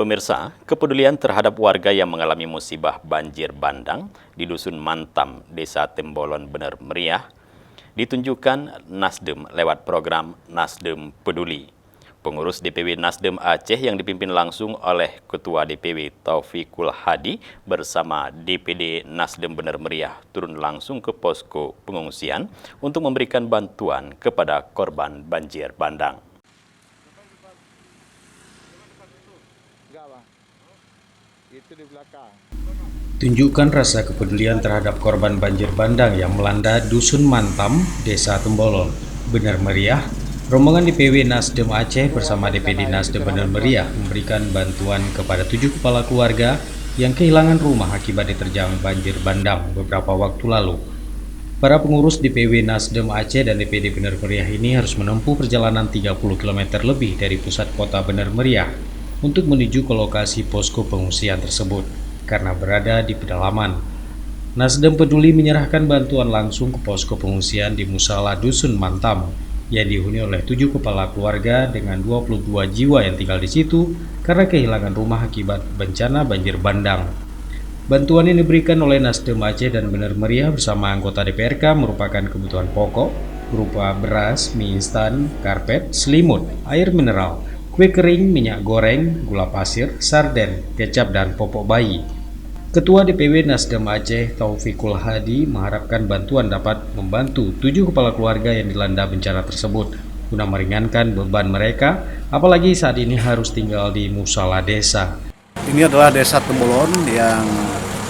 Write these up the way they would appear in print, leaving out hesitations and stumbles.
Pemirsa, kepedulian terhadap warga yang mengalami musibah banjir bandang di Dusun Mantam, Desa Tembolon Bener Meriah, ditunjukkan Nasdem lewat program Nasdem Peduli. Pengurus DPW Nasdem Aceh yang dipimpin langsung oleh Ketua DPW Taufikul Hadi bersama DPD Nasdem Bener Meriah turun langsung ke posko pengungsian untuk memberikan bantuan kepada korban banjir bandang. Itu di belakang. Tunjukkan rasa kepedulian terhadap korban banjir bandang yang melanda Dusun Mantam, Desa Tembolon, Bener Meriah. Rombongan DPW Nasdem Aceh bersama DPD Nasdem Bener Meriah memberikan bantuan kepada 7 kepala keluarga yang kehilangan rumah akibat diterjang banjir bandang beberapa waktu lalu. Para pengurus DPW Nasdem Aceh dan DPD Bener Meriah ini harus menempuh perjalanan 30 km lebih dari pusat kota Bener Meriah untuk menuju ke lokasi posko pengungsian tersebut karena berada di pedalaman. Nasdem Peduli menyerahkan bantuan langsung ke posko pengungsian di Musala Dusun Mantam yang dihuni oleh 7 kepala keluarga dengan 22 jiwa yang tinggal di situ karena kehilangan rumah akibat bencana banjir bandang. Bantuan yang diberikan oleh Nasdem Aceh dan Bener Meriah bersama anggota DPRK merupakan kebutuhan pokok berupa beras, mie instan, karpet, selimut, air mineral, kue kering, minyak goreng, gula pasir, sarden, kecap, dan popok bayi. Ketua DPW Nasdem Aceh Taufikul Hadi mengharapkan bantuan dapat membantu 7 kepala keluarga yang dilanda bencana tersebut guna meringankan beban mereka, apalagi saat ini harus tinggal di musala desa. Ini adalah Desa Tembolon yang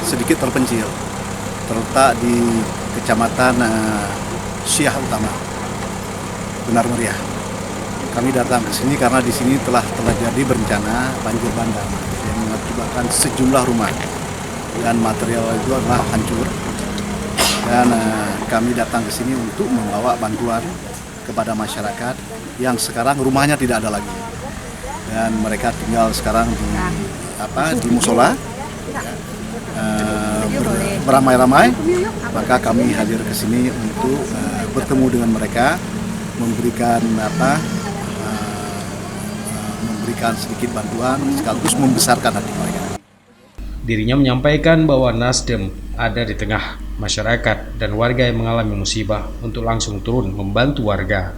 sedikit terpencil, terletak di Kecamatan Syah Utama, Bener Meriah. Kami datang ke sini karena di sini telah terjadi bencana banjir bandang yang mengakibatkan sejumlah rumah dan material itu adalah hancur. Dan kami datang ke sini untuk membawa bantuan kepada masyarakat yang sekarang rumahnya tidak ada lagi dan mereka tinggal sekarang di musola beramai-ramai. Maka kami hadir ke sini untuk bertemu dengan mereka, memberikan sedikit bantuan sekaligus membesarkan hati mereka. Dirinya menyampaikan bahwa Nasdem ada di tengah masyarakat dan warga yang mengalami musibah untuk langsung turun membantu warga.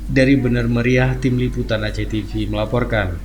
Dari Bener Meriah, Tim Liputan Aceh TV melaporkan.